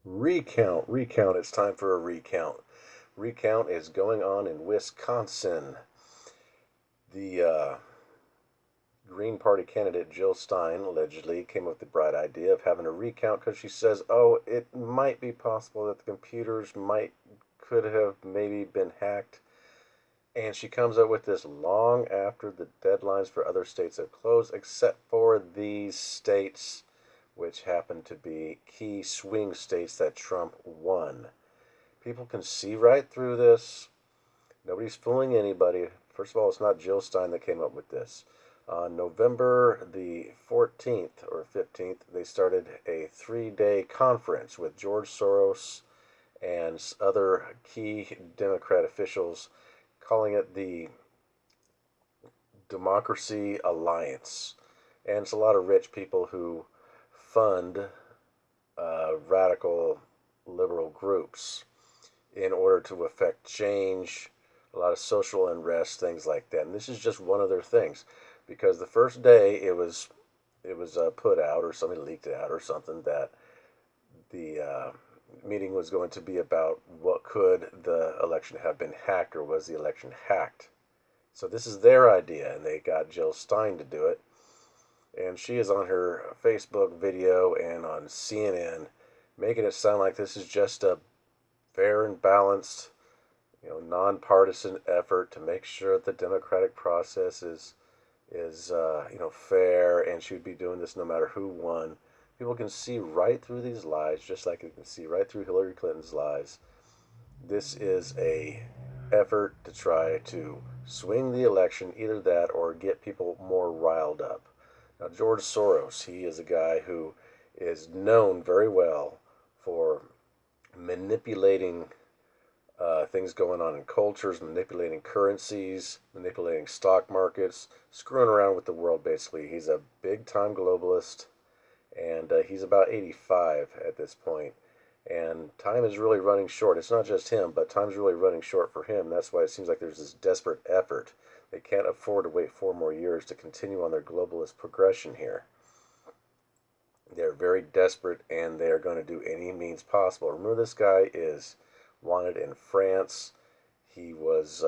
Recount, recount. It's time for a recount. Recount is going on in Wisconsin. The Green Party candidate Jill Stein allegedly came up with the bright idea of having a recount because she says, oh, it might be possible that the computers could have maybe been hacked. And she comes up with this long after the deadlines for other states have closed, except for these states, which happen to be key swing states that Trump won. People can see right through this. Nobody's fooling anybody. First of all, it's not Jill Stein that came up with this. On November the 14th or 15th, they started a 3-day conference with George Soros and other key Democrat officials, calling it the Democracy Alliance. And it's a lot of rich people who fund radical liberal groups in order to affect change, a lot of social unrest, things like that. And this is just one of their things, because the first day it was put out, or somebody leaked it out, or something, that the meeting was going to be about what could the election have been hacked, or was the election hacked. So this is their idea, and they got Jill Stein to do it. And she is on her Facebook video and on CNN making it sound like this is just a fair and balanced, nonpartisan effort to make sure that the democratic process is fair, and she would be doing this no matter who won. People can see right through these lies, just like they can see right through Hillary Clinton's lies. This is a effort to try to swing the election, either that or get people more riled up. Now, George Soros, he is a guy who is known very well for manipulating things going on in cultures, manipulating currencies, manipulating stock markets, screwing around with the world, basically. He's a big-time globalist, and he's about 85 at this point. And time is really running short. It's not just him, but time's really running short for him. That's why it seems like there's this desperate effort. They can't afford to wait 4 more years to continue on their globalist progression here. They're very desperate, and they are going to do any means possible. Remember, this guy is wanted in France. He was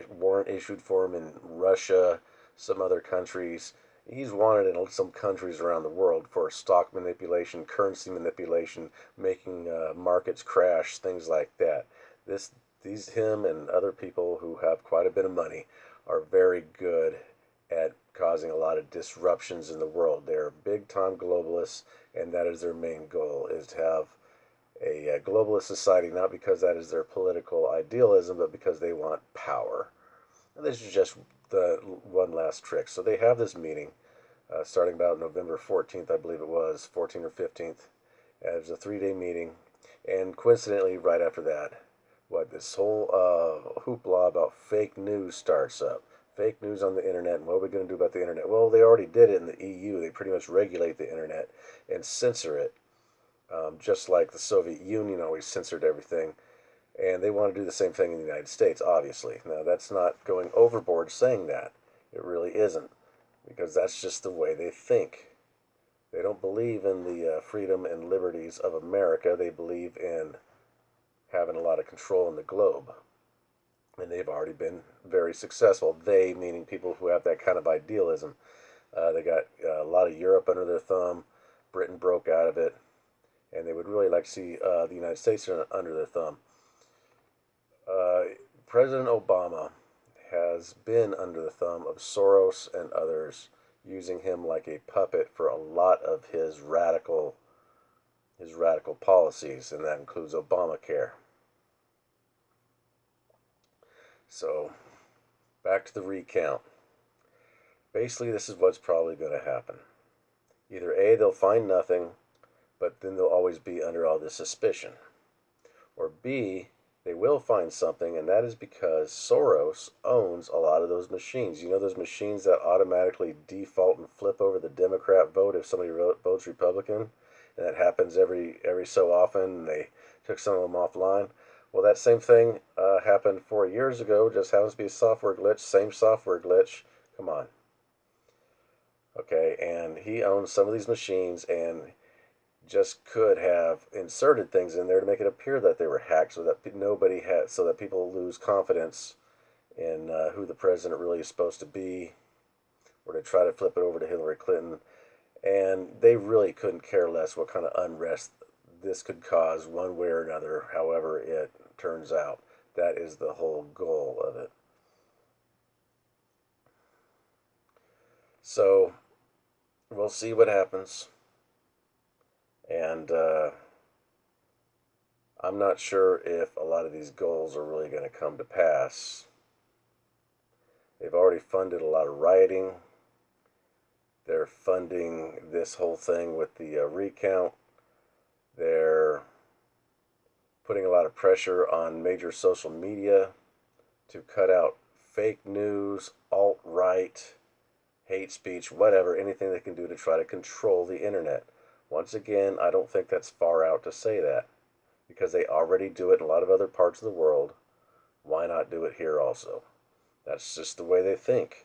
warrant issued for him in Russia, some other countries. He's wanted in some countries around the world for stock manipulation, currency manipulation, making markets crash, things like that. Him and other people who have quite a bit of money are very good at causing a lot of disruptions in the world. They're big-time globalists, and that is their main goal, is to have a globalist society, not because that is their political idealism, but because they want power. And this is just the one last trick. So they have this meeting starting about November 14th, I believe it was, 14th or 15th. It was a 3-day meeting. And coincidentally, right after that, this whole hoopla about fake news starts up. Fake news on the internet, and what are we going to do about the internet? Well, they already did it in the EU. They pretty much regulate the internet and censor it, just like the Soviet Union always censored everything. And they want to do the same thing in the United States, obviously. Now, that's not going overboard saying that. It really isn't, because that's just the way they think. They don't believe in the freedom and liberties of America. They believe in having a lot of control in the globe. And they've already been very successful. They, meaning people who have that kind of idealism. They got a lot of Europe under their thumb. Britain broke out of it. And they would really like to see the United States under their thumb. President Obama has been under the thumb of Soros and others, using him like a puppet for a lot of his radical policies, and that includes Obamacare. So, back to the recount. Basically, this is what's probably going to happen. Either A, they'll find nothing, but then they'll always be under all this suspicion. Or B, they will find something, and that is because Soros owns a lot of those machines. You know, those machines that automatically default and flip over the Democrat vote if somebody votes Republican? And that happens every so often, and they took some of them offline. Well, that same thing happened 4 years ago. Just happens to be a software glitch. Same software glitch. Come on. Okay, and he owns some of these machines, and just could have inserted things in there to make it appear that they were hacked, so that nobody had, so that people lose confidence in who the president really is supposed to be, or to try to flip it over to Hillary Clinton. And they really couldn't care less what kind of unrest this could cause one way or another, however it turns out. That is the whole goal of it. So we'll see what happens. And I'm not sure if a lot of these goals are really going to come to pass. They've already funded a lot of rioting. They're funding this whole thing with the recount. They're putting a lot of pressure on major social media to cut out fake news, alt-right, hate speech, whatever, anything they can do to try to control the internet. Once again, I don't think that's far out to say that, because they already do it in a lot of other parts of the world. Why not do it here also? That's just the way they think.